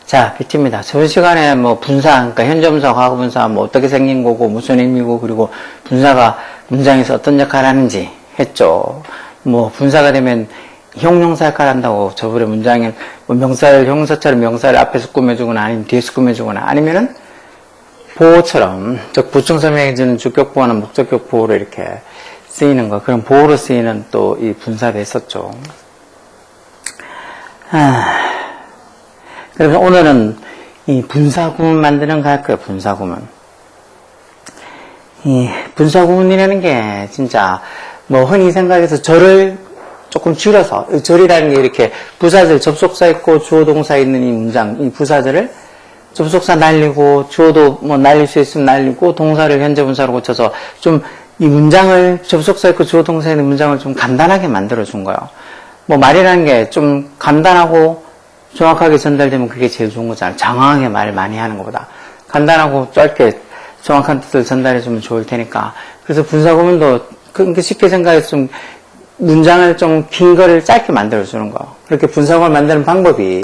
자, 비트입니다. 저번 시간에 뭐 분사, 그러니까 현재 분사, 과거 분사, 뭐 어떻게 생긴 거고, 무슨 의미고, 그리고 분사가 문장에서 어떤 역할을 하는지 했죠. 뭐 분사가 되면 형용사 역할을 한다고 저번에 문장에 뭐 명사를, 형용사처럼 명사를 앞에서 꾸며주거나 아니면 뒤에서 꾸며주거나 아니면은 보호처럼, 즉 보충 설명해주는 주격 보호나 목적격 보호로 이렇게 쓰이는 거, 그런 보호로 쓰이는 또 이 분사도 했었죠. 그래서 오늘은 이 분사구문 만드는 거 할 거예요, 분사구문. 이 분사구문이라는 게 진짜 뭐 흔히 생각해서 절을 조금 줄여서, 절이라는 게 이렇게 부사절, 접속사 있고 주어 동사 있는 이 문장, 이 부사절을 접속사 날리고 주어도 뭐 날릴 수 있으면 날리고 동사를 현재 분사로 고쳐서 좀 이 문장을 접속사 있고 주어 동사 있는 문장을 좀 간단하게 만들어 준 거예요. 뭐 말이라는 게 좀 간단하고 정확하게 전달되면 그게 제일 좋은 거잖아요. 장황하게 말을 많이 하는 것보다 간단하고 짧게 정확한 뜻을 전달해 주면 좋을 테니까. 그래서 분사구문도 그러니까 쉽게 생각해서 좀 문장을 좀 긴 거를 짧게 만들어 주는 거. 그렇게 분사구문을 만드는 방법이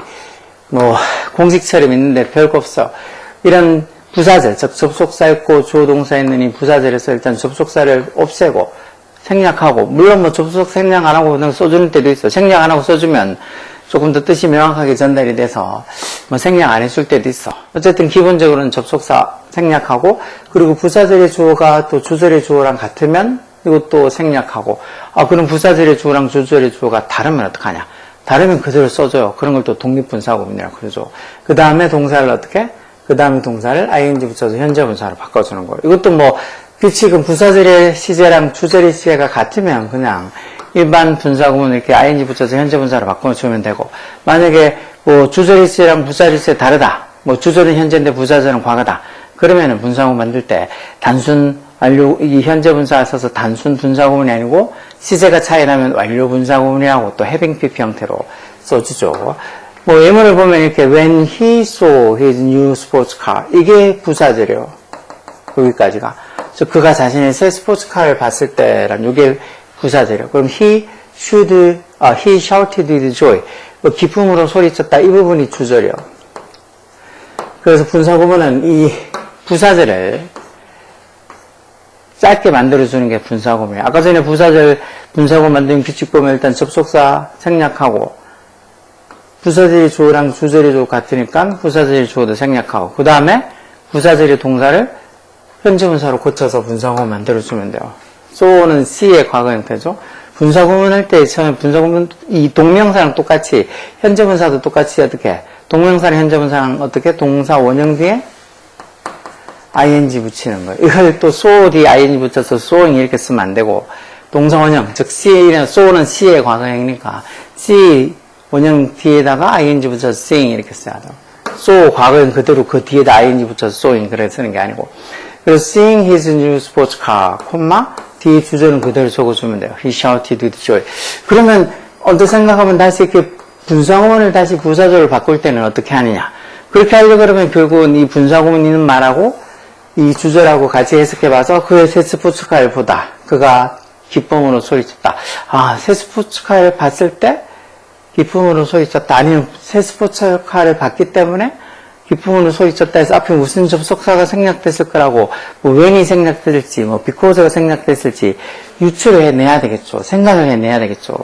뭐 공식처럼 있는데 별거 없어. 이런 부사절, 즉 접속사 있고 주어 동사 있는 이 부사절에서 일단 접속사를 없애고 생략하고, 물론 뭐 접속 생략 안 하고 그냥 써주는 때도 있어. 생략 안 하고 써주면 조금 더 뜻이 명확하게 전달이 돼서 뭐 생략 안 해줄 때도 있어. 어쨌든 기본적으로는 접속사 생략하고, 그리고 부사절의 주어가 또 주절의 주어랑 같으면 이것도 생략하고, 그럼 부사절의 주어랑 주절의 주어가 다르면 어떡하냐? 다르면 그대로 써줘요. 그런 걸 또 독립분사구문이라고 그러죠. 그 다음에 동사를 어떻게? 그 다음에 동사를 ing 붙여서 현재 분사로 바꿔주는 거예요. 이것도 뭐 규칙은 부사절의 시제랑 주절의 시제가 같으면 그냥 일반 분사구문 이렇게 ing 붙여서 현재 분사로 바꿔주면 되고, 만약에 뭐 주절의 시제랑 부사절의 시제 다르다, 뭐 주절은 현재인데 부사절은 과거다, 그러면은 분사구문 만들 때 단순 완료, 이 현재 분사를 써서 단순 분사구문이 아니고 시제가 차이 나면 완료 분사구문이라고 또 having pp 형태로 써주죠. 뭐 예문을 보면 이렇게 when he saw his new sports car, 이게 부사절이에요. 여기까지가. 그가 자신의 새 스포츠카를 봤을 때란 이게 부사절이에요. 그럼 he shouted with joy, 뭐 기쁨으로 소리쳤다, 이 부분이 주절이에요. 그래서 분사구문은 이 부사절을 짧게 만들어주는 게 분사구문이에요. 아까 전에 부사절, 분사구문 만드는 규칙 보면 일단 접속사 생략하고, 부사절의 주어랑 주절의 주어 같으니까 부사절의 주어도 생략하고, 그 다음에 부사절의 동사를 현재 분사로 고쳐서 분사구문 만들어주면 돼요. so는 C의 과거 형태죠. 분사구문 할 때 처음에 분사구문, 이 동명사랑 똑같이, 현재 분사도 똑같이 어떻게, 동명사랑 현재 분사랑 어떻게, 동사 원형 뒤에 ing 붙이는 거예요. 이걸 또 so 뒤에 ing 붙여서 soing 이렇게 쓰면 안 되고, 동사 원형, 즉 C는, so는 C의 과거형이니까 C 원형 뒤에다가 ing 붙여서 seeing 이렇게 써야 돼요. so 과거형 그대로 그 뒤에다 ing 붙여서 soing 그렇게 쓰는 게 아니고, 그래서 seeing his new sports car, 뒤에 주절은 그대로 적어주면 돼요. He shouted with joy. 그러면 언뜻 생각하면 다시 이렇게 분사구문을 다시 부사절로 바꿀 때는 어떻게 하느냐? 그렇게 하려고 그러면 결국은 이 분사구문 있는 말하고 이 주절하고 같이 해석해봐서 그의 새 스포츠카를 보다 그가 기쁨으로 소리쳤다. 새 스포츠카를 봤을 때 기쁨으로 소리쳤다. 아니면 새 스포츠카를 봤기 때문에 기쁨으로 소리쳤다 해서 앞에 무슨 접속사가 생략됐을 거라고, 뭐 when이 생략됐을지, 뭐 because가 생략됐을지 유추를 해내야 되겠죠. 생각을 해내야 되겠죠.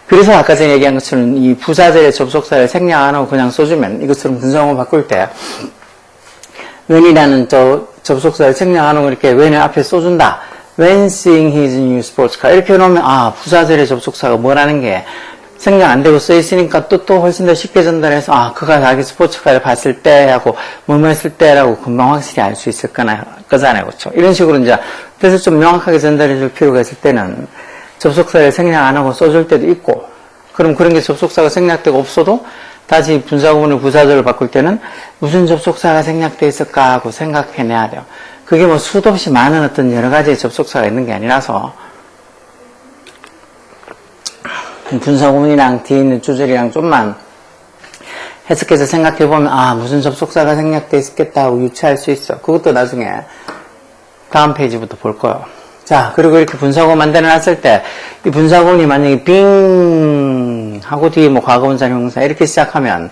그래서 아까 전에 얘기한 것처럼 이 부사절의 접속사를 생략 안 하고 그냥 써주면, 이것처럼 분사구문 바꿀 때 when이라는 접속사를 생략 안 하고 이렇게 when을 앞에 써준다. when seeing his new sports car, 이렇게 해놓으면 부사절의 접속사가 뭐라는 게 생략 안 되고 써있으니까 또 훨씬 더 쉽게 전달해서 그가 자기 스포츠카를 봤을 때 하고 뭐뭐 했을 때라고 금방 확실히 알 수 있을 거잖아요. 그렇죠? 이런 식으로 이제 뜻을 좀 명확하게 전달해 줄 필요가 있을 때는 접속사를 생략 안 하고 써줄 때도 있고, 그럼 그런 게 접속사가 생략되고 없어도 다시 분사구문을 부사절로 바꿀 때는 무슨 접속사가 생략되어 있을까 하고 생각해내야 돼요. 그게 뭐 수도 없이 많은 어떤 여러 가지의 접속사가 있는 게 아니라서 분사구문이랑 뒤에 있는 주절이랑 좀만 해석해서 생각해보면 무슨 접속사가 생략되어 있겠다 하고 유추할 수 있어. 그것도 나중에 다음 페이지부터 볼 거예요. 자, 그리고 이렇게 분사구문 만들어놨을 때 이 분사구문이 만약에 being 하고 뒤에 뭐 과거분사, 형용사 이렇게 시작하면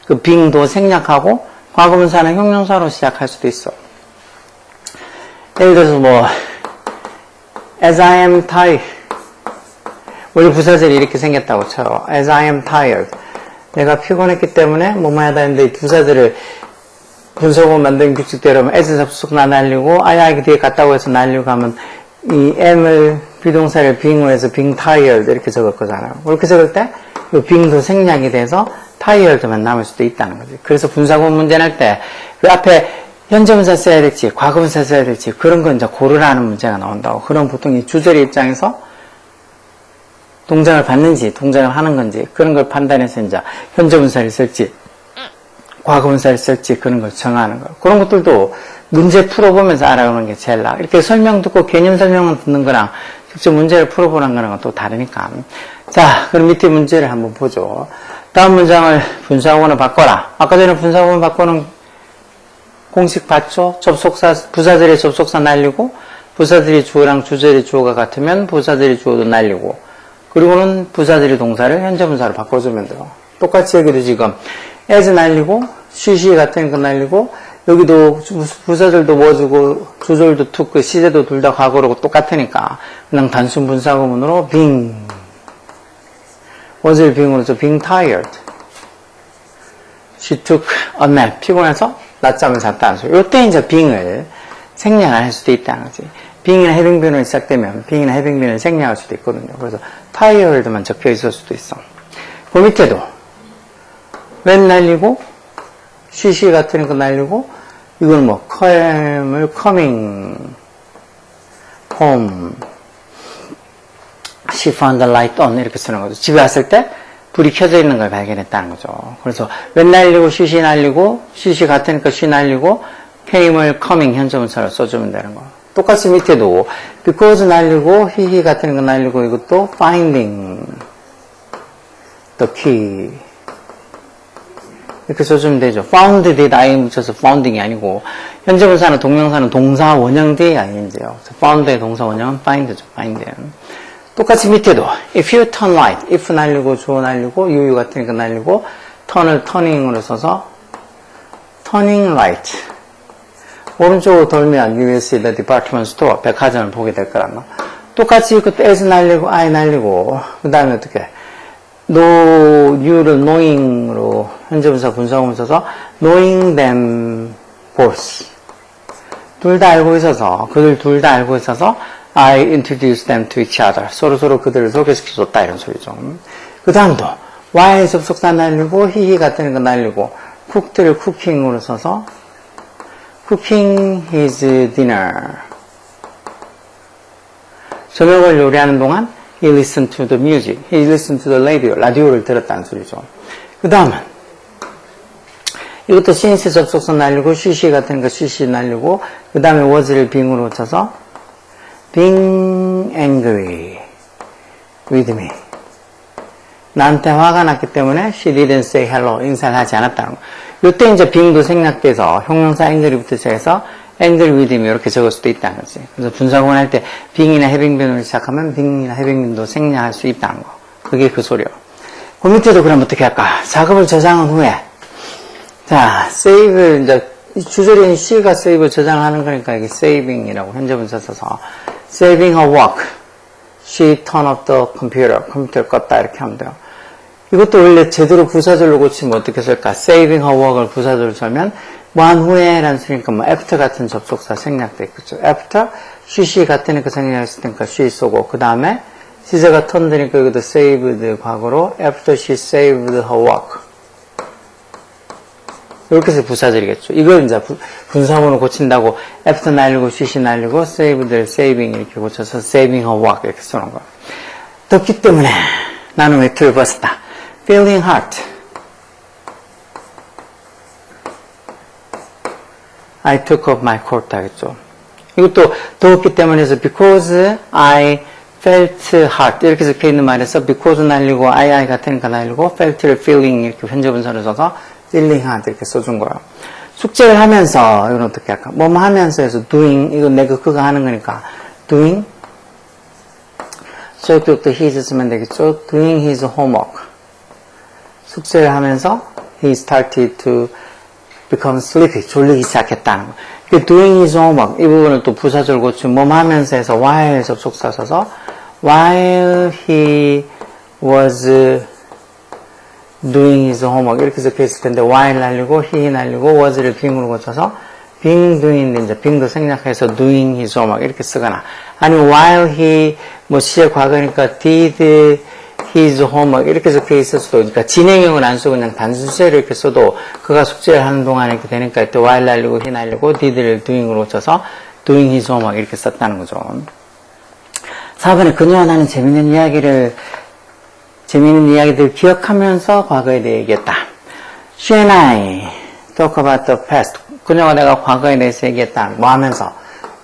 그 being도 생략하고 과거분사는 형용사로 시작할 수도 있어. 예를 들어서 뭐 as I am tired 원래 부사절이 이렇게 생겼다고 쳐요. as I am tired 내가 피곤했기 때문에 뭐뭐 하다 했는데 이 부사절을 분석원 만든 규칙대로 하면 as 접속 날리고 I 뒤에 갔다고 해서 날리고 하면 이 am을 비동사를 being으로 해서 being tired 이렇게 적을 거잖아요. 그렇게 적을 때 이 being도 생략이 돼서 tired만 남을 수도 있다는 거지. 그래서 분사구문 문제 낼 때 그 앞에 현재분사 써야 될지 과거분사 써야 될지 그런 건 이제 고르라는 문제가 나온다고. 그럼 보통 이 주절의 입장에서 동작을 받는지 동작을 하는 건지 그런 걸 판단해서 이제 현재분사를 쓸지 과거분사를 쓸지 그런 걸 정하는 거예요. 그런 것들도 문제 풀어보면서 알아보는 게 제일 나아. 이렇게 설명 듣고 개념 설명만 듣는 거랑 직접 문제를 풀어보는 거랑 또 다르니까. 자, 그럼 밑에 문제를 한번 보죠. 다음 문장을 분사구문을 바꿔라. 아까 전에 분사구문 바꾸는 공식 봤죠? 접속사, 부사절의 접속사 날리고 부사절이 주어랑 주절이 주어가 같으면 부사절이 주어도 날리고 그리고는 부사절이 동사를 현재분사로 바꿔주면 돼요. 똑같이 여기도 지금 as 날리고 she 같은 거 날리고 여기도 부사절도 뭐 주고 주절도 to 그 시제도 둘 다 과거로 똑같으니까 그냥 단순 분사구문으로 being was를 being으로 써 being tired she took a nap 피곤해서 낮잠을 잤다는 소리. 이때 이제 being을 생략을 할 수도 있다는 거지. being이나 having been으로 시작되면 being이나 having been을 생략할 수도 있거든요. 그래서 tired만 적혀 있을 수도 있어. 그 밑에도 when 날리고 she 같은 거 날리고 이건 뭐 come을 coming home she found the light on 이렇게 쓰는 거죠. 집에 왔을 때 불이 켜져 있는 걸 발견했다는 거죠. 그래서 when 날리고 she 날리고 she 같으니까 she 날리고 came을 coming 현재분사로 써주면 되는 거. 똑같이 밑에도 because 날리고 he 같은 거 날리고 이것도 finding the key 이렇게 써주면 되죠. found did I 묻혀서 founding이 아니고 현재분사는 동명사는 동사 원형 뒤에 ing요. found의 동사 원형은 find죠. find. 똑같이 밑에도 if you turn right, if 날리고 주어 날리고 you 같은 거 날리고 turn을 turning으로 써서 turning right 오른쪽으로 돌면 US의 the department store 백화점을 보게 될 거란 말. 똑같이 그때 as 날리고 I 날리고 그 다음에 어떻게 know you를 knowing으로 현재분사 분사구문 써서 knowing them both 둘 다 알고 있어서 그들 둘 다 알고 있어서 I introduced them to each other. 서로 그들을 소개시켜줬다 이런 소리죠. 그 다음도 while 접속사 날리고 he 같은 거 날리고 cooked를 cooking으로 써서 cooking his dinner. 저녁을 요리하는 동안 he listened to the music. he listened to the radio. 라디오를 들었다는 소리죠. 그 다음은 이것도 since 접속사 날리고 she 같은 거 she 날리고 그 다음에 was를 being으로 쳐서 being angry with me. 나한테 화가 났기 때문에 she didn't say hello. 인사를 하지 않았다는 거. 이때 이제 being도 생략돼서 형용사 angry부터 시작해서 angry with me 이렇게 적을 수도 있다는 거지. 그래서 분사구문 할 때 being이나 having been으로 시작하면 being이나 having been도 생략할 수 있다는 거. 그게 그 소리요. 그 밑에도 그럼 어떻게 할까? 작업을 저장한 후에 자, save 이제 주절인 C가 save 저장을 하는 거니까 이게 saving이라고 현재분사 써서 saving her work. She turned off the computer. 컴퓨터를 껐다 이렇게 하면 돼요. 이것도 원래 제대로 부사절로 고치면 어떻게 쓸까? saving her work을 부사절로 쓰면 뭐한 후에 라는 소리니까 뭐 after 같은 접속사 생략돼 있겠죠. after she 같으니까 생략했을 테니까 she 쏘고 그 다음에 시제가 turned니까 이것도 saved 과거로 after she saved her work. 이렇게 해서 부사절이겠죠. 이걸 이제 분사문을 고친다고 after 날리고 she 날리고 saved를 saving 이렇게 고쳐서 saving her work 이렇게 쓰는 거. 덥기 때문에 나는 외투를 벗었다. feeling hot. I took off my coat 하겠죠. 이것도 더웠기 때문에 해서 because I felt hot 이렇게 적혀 있는 말에서 because 날리고 I 같으니까 날리고 felt를 feeling 이렇게 현재분사를 써서 feeling hot 이렇게 써준 거예요. 숙제를 하면서 이건 어떻게 할까? 뭐뭐 하면서 해서 doing 이건 내가 그거 하는 거니까 doing 저쪽도 his 쓰면 되겠죠. doing his homework 숙제를 하면서 he started to become sleepy. 졸리기 시작했다는 거. doing his homework. 이 부분을 또 부사절 고치면 뭐 하면서 해서 while 접속사 써서 while he was doing his homework 이렇게 적혀 있을 텐데 while 날리고 he 날리고 was를 being으로 고쳐서 being doing인데 이제 being도 생략해서 doing his homework 이렇게 쓰거나 아니면 while he 뭐 시의 과거니까 did his homework 이렇게 적혀 있을 수도 그러니까 진행형은 안 쓰고 그냥 단수시제를 이렇게 써도 그가 숙제를 하는 동안에 이렇게 되니까 또 while 날리고 he 날리고 did를 doing으로 고쳐서 doing his homework 이렇게 썼다는 거죠. 4번에 그녀와 나는 재밌는 이야기들 기억하면서 과거에 대해 얘기했다. She and I talk about the past. 그녀와 내가 과거에 대해서 얘기했다. 뭐 하면서?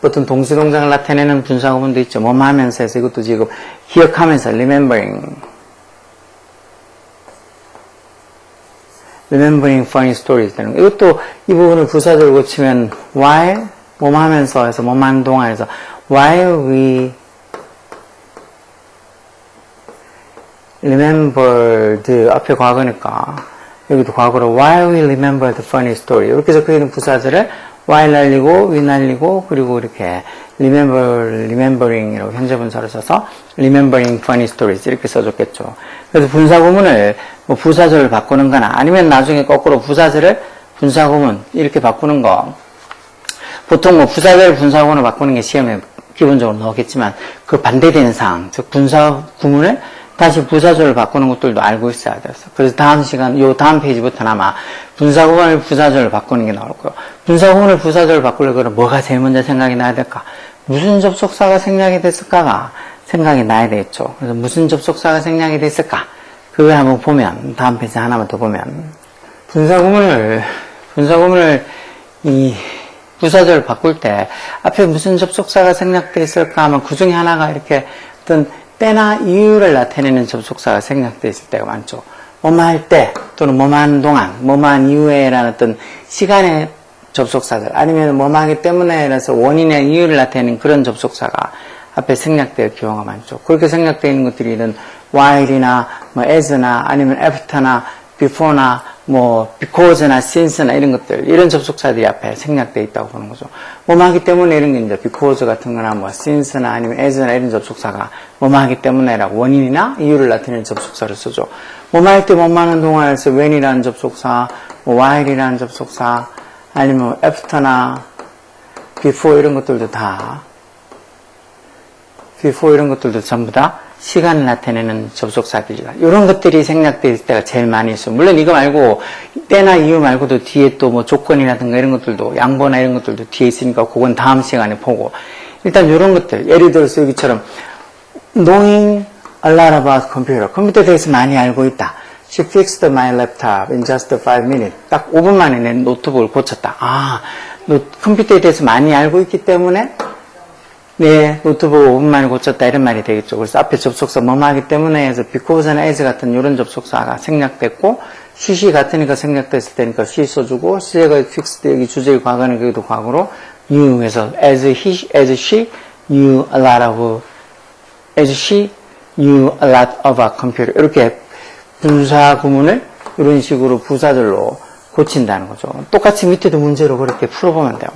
보통 동시동작을 나타내는 분사구문도 있죠. 뭐 하면서 해서 이것도 지금 기억하면서 remembering funny stories 되는 거. 이것도 이 부분을 부사절 고치면 while 뭐 하면서 해서 뭐 하는 동안에서 while we remembered 앞에 과거니까 여기도 과거로 while we remembered funny story 이렇게 적혀있는 부사절을 while 날리고 we 날리고 그리고 이렇게 remembering이라고 현재 분사를 써서 remembering funny stories 이렇게 써줬겠죠. 그래서 분사구문을 뭐 부사절을 바꾸는 거나 아니면 나중에 거꾸로 부사절을 분사구문 이렇게 바꾸는 거 보통 뭐 부사절 분사구문을 바꾸는 게 시험에 기본적으로 나오겠지만 그 반대되는 상황 즉 분사구문을 다시 부사절을 바꾸는 것들도 알고 있어야 돼요. 그래서 다음 시간, 다음 페이지부터는 아마 분사구문을 부사절을 바꾸는 게 나올 거예요. 분사구문을 부사절을 바꾸려고 그러면 뭐가 제일 먼저 생각이 나야 될까? 무슨 접속사가 생략이 됐을까가 생각이 나야 되겠죠. 그래서 무슨 접속사가 생략이 됐을까? 그걸 한번 보면, 다음 페이지 하나만 더 보면, 분사구문을 이 부사절을 바꿀 때 앞에 무슨 접속사가 생략되어 있을까 하면 그 중에 하나가 이렇게 어떤 때나 이유를 나타내는 접속사가 생략되어 있을 때가 많죠. 뭐뭐 할 때 또는 뭐뭐 하는 동안 뭐뭐 한 이후에 라는 어떤 시간의 접속사들 아니면 뭐뭐 하기 때문에 라서 원인의 이유를 나타내는 그런 접속사가 앞에 생략될 경우가 많죠. 그렇게 생략되어 있는 것들이 이런 while이나 뭐 as나 아니면 after나 before나 뭐 because나 since나 이런 것들 이런 접속사들이 앞에 생략되어 있다고 보는 거죠. 뭐뭐 하기 때문에 이런 게 이제 because 같은 거나 뭐 since나 아니면 as나 이런 접속사가 뭐뭐 하기 때문에라고 원인이나 이유를 나타내는 접속사를 쓰죠. 뭐뭐 할 때 뭐뭐 하는 동안에서 when이라는 접속사 뭐 while이라는 접속사 아니면 뭐 after나 before 이런 것들도 다 before 이런 것들도 전부 다 시간을 나타내는 접속사들이다. 이런 것들이 생략될 때가 제일 많이 있어요. 물론 이거 말고 때나 이유 말고도 뒤에 또 뭐 조건이라든가 이런 것들도 양보나 이런 것들도 뒤에 있으니까 그건 다음 시간에 보고 일단 이런 것들 예를 들어서 여기처럼 knowing a lot about computer 컴퓨터에 대해서 많이 알고 있다. She fixed my laptop in just 5 minutes. 딱 5분 만에 내 노트북을 고쳤다. 컴퓨터에 대해서 많이 알고 있기 때문에 네, 노트북 5분 만에 고쳤다 이런 말이 되겠죠. 그래서 앞에 접속사 뭐뭐 하기 때문에 해서 because나 as 같은 이런 접속사가 생략됐고 she 같으니까 생략됐을 때니까 she 써주고 she가 fixed 여기 주제의 과거는 여기도 과거로 knew 해서 as she knew a lot of as she knew a lot about computer 이렇게 분사 구문을 이런 식으로 부사절로 고친다는 거죠. 똑같이 밑에도 문제로 그렇게 풀어보면 돼요.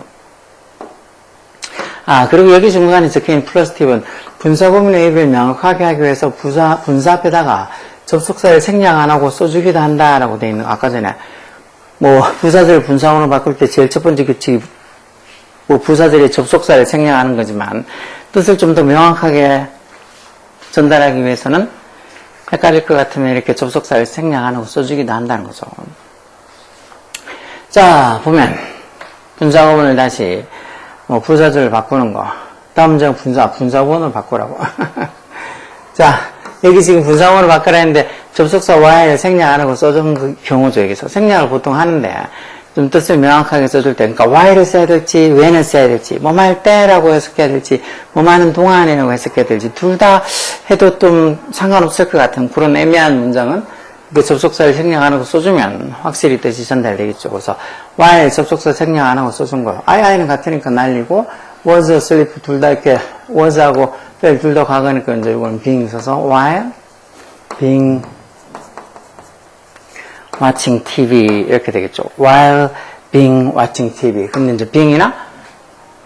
그리고 여기 중간에 적혀있는 플러스 팁은 분사구문의 의미를 명확하게 하기 위해서 분사 앞에다가 접속사를 생략 안 하고 써주기도 한다라고 되어 있는 거. 아까 전에 뭐 부사절 분사구문을 바꿀 때 제일 첫 번째 규칙이 뭐 부사절의 접속사를 생략하는 거지만 뜻을 좀 더 명확하게 전달하기 위해서는 헷갈릴 것 같으면 이렇게 접속사를 생략 안 하고 써주기도 한다는 거죠. 자, 보면 분사구문을 다시 부사절을 바꾸는 거. 다음 문제는 분사구문을 바꾸라고. 자, 여기 지금 분사구문을 바꾸라 했는데, 접속사 while 생략 안 하고 써준 그 경우죠, 여기서. 생략을 보통 하는데, 좀 뜻을 명확하게 써줄 때, 그러니까 while을 써야 될지, when을 써야 될지, 뭐뭐 할 때라고 해석해야 될지, 뭐뭐 하는 동안이라고 해석해야 될지, 둘 다 해도 좀 상관없을 것 같은 그런 애매한 문장은 그 접속사를 생략 안 하고 써주면 확실히 뜻이 전달되겠죠. 그래서 while 접속사 생략 안 하고 써준 거. i는 같으니까 날리고 was, sleep 둘 다 이렇게 was하고 둘 다 과거니까 이제 이건 being 써서 while being watching TV 이렇게 되겠죠. while being watching TV. 근데 이제 being이나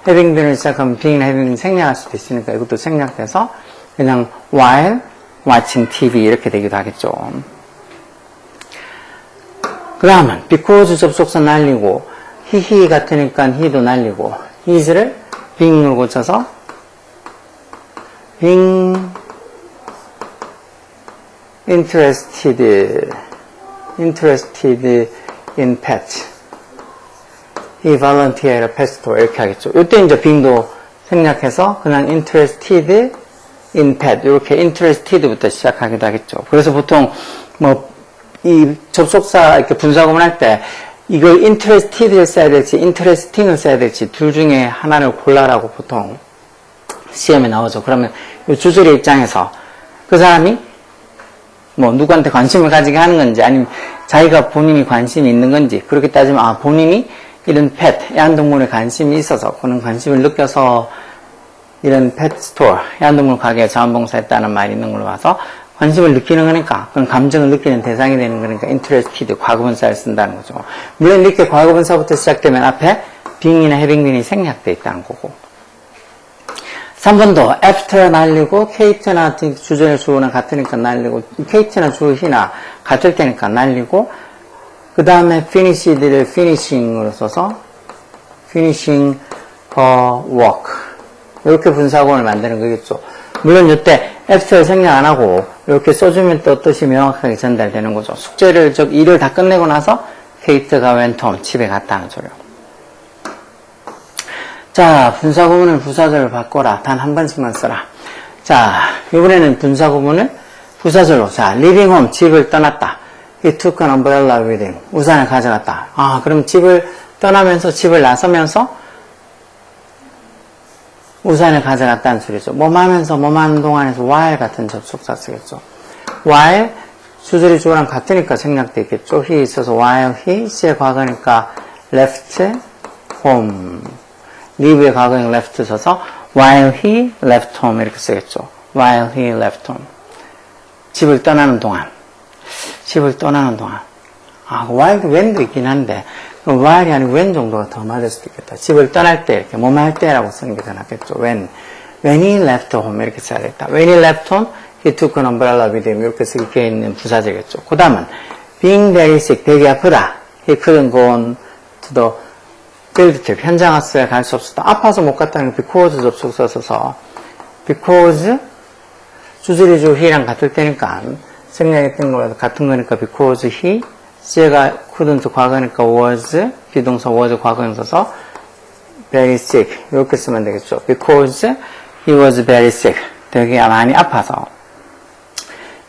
having been을 시작하면 being이나 having been 생략할 수도 있으니까 이것도 생략돼서 그냥 while watching TV 이렇게 되기도 하겠죠. 그 다음은 because 접속사 날리고 he 같으니까 he도 날리고 his를 being으로 고쳐서 being interested in pets. He volunteered a pet store. 이렇게 하겠죠. 이때 이제 being도 생략해서 그냥 interested in pet. 이렇게 interested부터 시작하기도 하겠죠. 그래서 보통 이 접속사 이렇게 분사구문 할 때 이걸 interested를 써야 될지 interesting을 써야 될지 둘 중에 하나를 골라라고 보통 시험에 나오죠. 그러면 이 주절의 입장에서 그 사람이 누구한테 관심을 가지게 하는 건지 아니면 자기가 본인이 관심이 있는 건지 그렇게 따지면 본인이 이런 펫, 애완동물에 관심이 있어서 그런 관심을 느껴서 이런 펫 스토어, 애완동물 가게에 자원봉사했다는 말이 있는 걸로 봐서 관심을 느끼는 거니까 그런 감정을 느끼는 대상이 되는 거니까 interested, 과거분사를 쓴다는 거죠. 물론 이렇게 과거분사부터 시작되면 앞에 being이나 having been이 생략되어 있다는 거고 3번도 after 날리고 Kate나 주전의 주어나 같으니까 날리고 Kate나 주어 he나 같을 테니까 날리고 그 다음에 finished를 finishing으로 써서 finishing her work 이렇게 분사구문을 만드는 거겠죠. 물론 이때 after 생략 안 하고 이렇게 써주면 또 뜻이 명확하게 전달되는 거죠. 숙제를 일을 다 끝내고 나서 Kate가 went home 집에 갔다는 소리요. 자, 분사구문을 부사절로 바꿔라. 단 한 번씩만 써라. 자, 이번에는 분사구문을 부사절로. 자, leaving home, 집을 떠났다. He took an umbrella with him. 우산을 가져갔다. 그럼 집을 떠나면서, 집을 나서면서 우산을 가져갔다는 소리죠. 하면서, 하는 동안에서 while 같은 접속사 쓰겠죠. while, 주절이 주어랑 같으니까 생략돼 있겠죠. he 있어서 while he, C의 과거니까 left home. leave의 과거형 left 써서 while he left home 이렇게 쓰겠죠. while he left home. 집을 떠나는 동안. while도 when도 있긴 한데 while이 아니고 when 정도가 더 맞을 수도 있겠다. 집을 떠날 때 이렇게 할 때라고 쓰는 게 더 낫겠죠. when he left home 이렇게 써야겠다. when he left home he took an umbrella with him 이렇게 쓰게 있는 부사절이겠죠. 그 다음은 being very sick 되게 아프다. he couldn't go on to the field trip 현장 학습에 갈 수 없었다. 아파서 못 갔다는 게 because 접속사 써서 because 주절이 주 he랑 같을 때니까 생략했던 거라서 같은 거니까 because he C가 couldn't 과거니까 was 비동사 was 과거형 써서 very sick 이렇게 쓰면 되겠죠. because he was very sick 되게 많이 아파서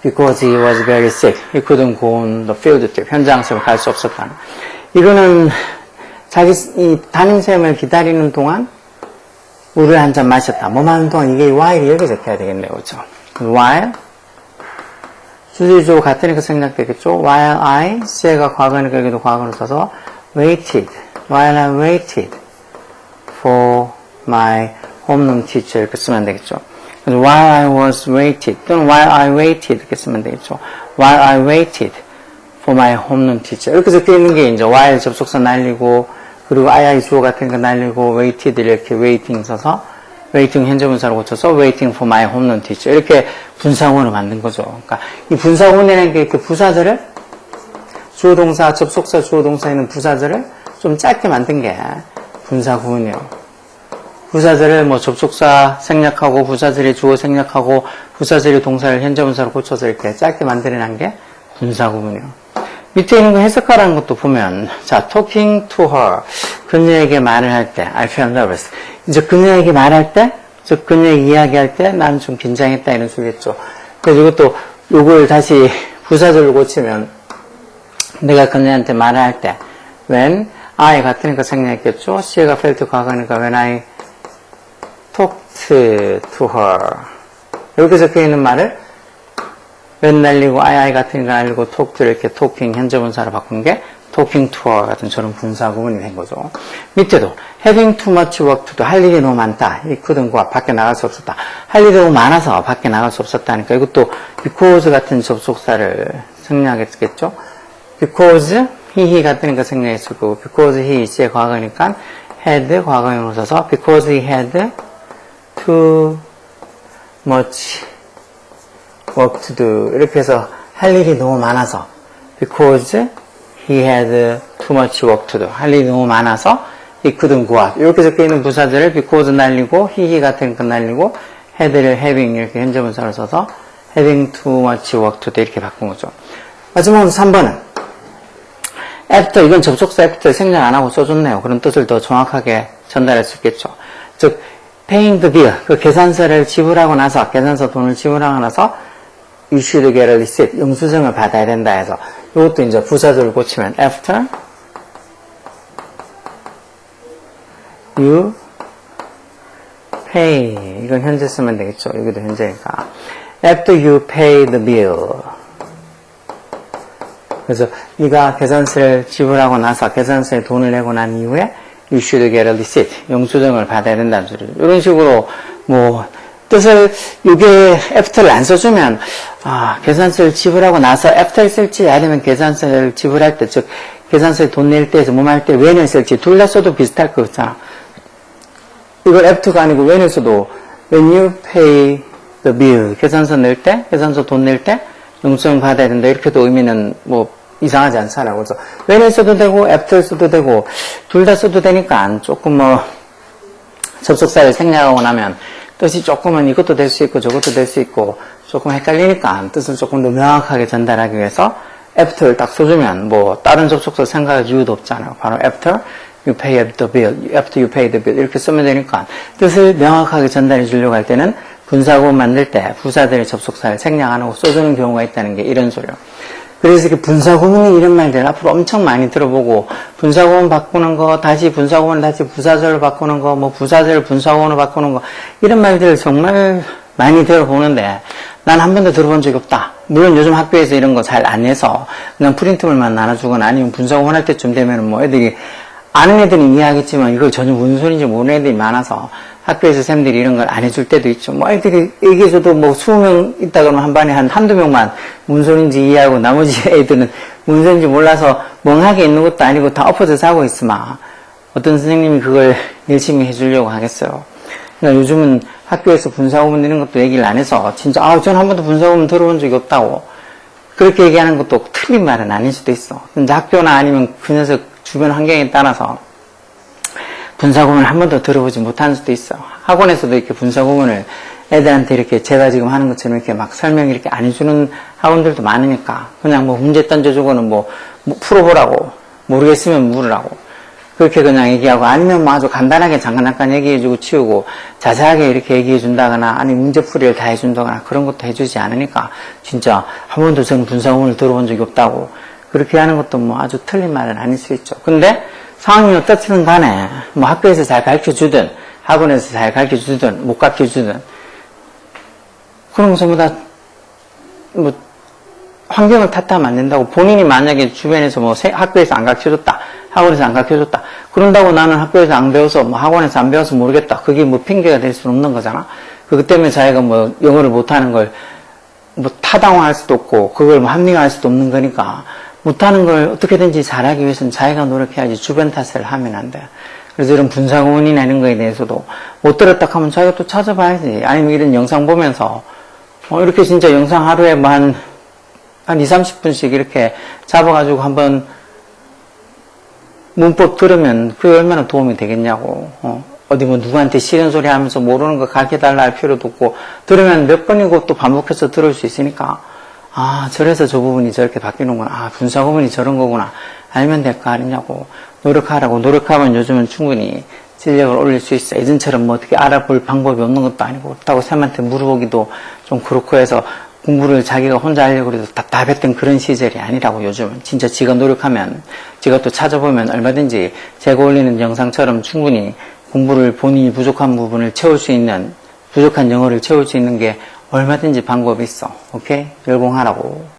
because he was very sick he couldn't go on the field trip 현장 학습에 갈 수 없었다. 이거는 자기 이 담임쌤을 기다리는 동안 물을 한 잔 마셨다. 하는 동안 이게 while이 여기 적혀야 되겠네요. 그렇죠? while 주제주어 같으니까 생략되겠죠. while I C가 과거니까 여기도 과거로 써서 waited while I waited for my homeroom teacher 이렇게 쓰면 되겠죠. 그래서 while I was waited 또는 while I waited 이렇게 쓰면 되겠죠. while I waited for my homeroom teacher 이렇게 적혀 있는 게 이제 while 접속사 날리고 그리고 I 주어 같은 거 날리고 waited 이렇게 waiting 써서 waiting 현재 분사로 고쳐서 waiting for my homeroom teacher 이렇게 분사구문을 만든 거죠. 그러니까 이 분사구문이라는 게 이렇게 부사절을 주어 동사 접속사 주어 동사에 있는 부사절을 좀 짧게 만든 게 분사구문이에요. 부사절을 접속사 생략하고 부사절이 주어 생략하고 부사절이 동사를 현재 분사로 고쳐서 이렇게 짧게 만들어낸 게 분사구문이에요. 밑에 있는 거 해석하라는 것도 보면, 자, talking to her. 그녀에게 말을 할 때, I feel nervous. 이제 그녀에게 말할 때, 그녀에게 이야기할 때, 난 좀 긴장했다, 이런 소리겠죠. 그래서 이것도, 요걸 다시 부사절로 고치면, 내가 그녀한테 말을 할 때, when, I 같으니까 생략했겠죠. C가 felt 과거니까 when I talked to her. 이렇게 적혀 있는 말을, when 날리고 I 같으니까 날리고 talk도 이렇게 talking 현재 분사로 바꾼 게 talking to her 같은 저런 분사 구문이 된 거죠. 밑에도 having too much work to do 할 일이 너무 많다. 이 couldn't go 밖에 나갈 수 없었다. 할 일이 너무 많아서 밖에 나갈 수 없었다니까 이것도 because 같은 접속사를 생략했겠죠. because he 같으니까 생략했고 because he is의 과거니까 had 과거형으로 써서 because he had too much work to do 이렇게 해서 할 일이 너무 많아서 because he had too much work to do 할 일이 너무 많아서 he couldn't go out 이렇게 적혀있는 부사들을 because 날리고 he 같으니까 날리고 had를 having 이렇게 현재분사를 써서 having too much work to do 이렇게 바꾼 거죠. 마지막으로 3번은 after 이건 접속사 after 생략 안 하고 써줬네요. 그런 뜻을 더 정확하게 전달할 수 있겠죠. 즉 paying the bill 그 계산서를 지불하고 나서 계산서 돈을 지불하고 나서 you should get a receipt 영수증을 받아야 된다 해서 이것도 이제 부사절을 고치면 after you pay 이건 현재 쓰면 되겠죠. 여기도 현재니까 after you pay the bill 그래서 네가 계산서를 지불하고 나서 계산서에 돈을 내고 난 이후에 you should get a receipt 영수증을 받아야 된다는 소리죠. 이런 식으로 뭐 뜻을 이게 after를 안 써주면 계산서를 지불하고 나서 after 쓸지 아니면 계산서를 지불할 때 즉 계산서에 돈 낼 때에서 뭐 할 때 when을 쓸지 둘 다 써도 비슷할 거 같잖아. 이걸 after가 아니고 when을 써도 when you pay the bill 계산서 낼 때 계산서 돈 낼 때 영수증 받아야 된다 이렇게도 의미는 뭐 이상하지 않잖아요. 그래서 when을 써도 되고 after 써도 되고 둘 다 써도 되니까 조금 뭐 접속사를 생략하고 나면 뜻이 조금은 이것도 될 수 있고 저것도 될 수 있고 조금 헷갈리니까 뜻을 조금 더 명확하게 전달하기 위해서 after를 딱 써주면 뭐 다른 접속사 생각할 이유도 없잖아요. 바로 after you pay the bill, after you pay the bill 이렇게 쓰면 되니까 뜻을 명확하게 전달해 주려고 할 때는 분사구문 만들 때 부사들의 접속사를 생략 안 하고 써주는 경우가 있다는 게 이런 소리예요. 그래서 이렇게 분사구문이 이런 말들 앞으로 엄청 많이 들어보고 분사구문 바꾸는 거 다시 분사구문 다시 부사절로 바꾸는 거 뭐 부사절 분사구문으로 바꾸는 거 이런 말들을 정말 많이 들어보는데 난 한 번도 들어본 적이 없다. 물론 요즘 학교에서 이런 거 잘 안 해서 그냥 프린트물만 나눠주거나 아니면 분사구문 할 때쯤 되면 뭐 애들이 아는 애들은 이해하겠지만 이걸 전혀 무슨 소리인지 모르는 애들이 많아서 학교에서 쌤들이 이런 걸 안 해줄 때도 있죠. 뭐 애들이 얘기해줘도 뭐 20명 있다 그러면 한 반에 한두 명만 무슨 소리인지 이해하고 나머지 애들은 무슨 소리인지 몰라서 멍하게 있는 것도 아니고 다 엎어져서 하고 있으면 어떤 선생님이 그걸 열심히 해주려고 하겠어요. 그러니까 요즘은 학교에서 분사구문 이런 것도 얘기를 안 해서 진짜 전 한 번도 분사구문 들어본 적이 없다고 그렇게 얘기하는 것도 틀린 말은 아닐 수도 있어. 근데 학교나 아니면 그 녀석 주변 환경에 따라서 분사구문을 한 번도 들어보지 못한 수도 있어. 학원에서도 이렇게 분사구문을 애들한테 이렇게 제가 지금 하는 것처럼 이렇게 막 설명 이렇게 안 해주는 학원들도 많으니까 그냥 뭐 문제 던져주고는 뭐 풀어보라고 모르겠으면 물으라고 그렇게 그냥 얘기하고 아니면 뭐 아주 간단하게 잠깐 얘기해주고 치우고 자세하게 이렇게 얘기해준다거나 아니 문제풀이를 다 해준다거나 그런 것도 해주지 않으니까 진짜 한 번도 저는 분사구문을 들어본 적이 없다고 그렇게 하는 것도 뭐 아주 틀린 말은 아닐 수 있죠. 근데 상황이 어떻든 간에 뭐 학교에서 잘 가르쳐주든 학원에서 잘 가르쳐주든 못 가르쳐주든 그런 거 전부 다 뭐 환경을 탓하면 안 된다고 본인이 만약에 주변에서 뭐 학교에서 안 가르쳐줬다 학원에서 안 가르쳐줬다 그런다고 나는 학교에서 안 배워서 뭐 학원에서 안 배워서 모르겠다 그게 뭐 핑계가 될 수는 없는 거잖아. 그것 때문에 자기가 뭐 영어를 못하는 걸 뭐 타당화할 수도 없고 그걸 뭐 합리화할 수도 없는 거니까 못하는 걸 어떻게든지 잘하기 위해서는 자기가 노력해야지 주변 탓을 하면 안 돼. 그래서 이런 분사구문이나 이런 거에 대해서도 못 들었다 하면 자기가 또 찾아봐야지. 아니면 이런 영상 보면서 이렇게 진짜 영상 하루에 뭐 한 20-30분씩 이렇게 잡아가지고 한번 문법 들으면 그게 얼마나 도움이 되겠냐고. 어디 뭐 누구한테 싫은 소리 하면서 모르는 거 가르쳐달라 할 필요도 없고 들으면 몇 번이고 또 반복해서 들을 수 있으니까 저래서 저 부분이 저렇게 바뀌는구나. 분사구문이 저런 거구나. 알면 될 거 아니냐고. 노력하라고. 노력하면 요즘은 충분히 실력을 올릴 수 있어. 예전처럼 뭐 어떻게 알아볼 방법이 없는 것도 아니고 그렇다고 쌤한테 물어보기도 좀 그렇고 해서 공부를 자기가 혼자 하려고 해도 답답했던 그런 시절이 아니라고 요즘은. 진짜 지가 노력하면 지가 또 찾아보면 얼마든지 제가 올리는 영상처럼 충분히 공부를 본인이 부족한 부분을 채울 수 있는 부족한 영어를 채울 수 있는 게 얼마든지 방법이 있어. 오케이? 열공하라고.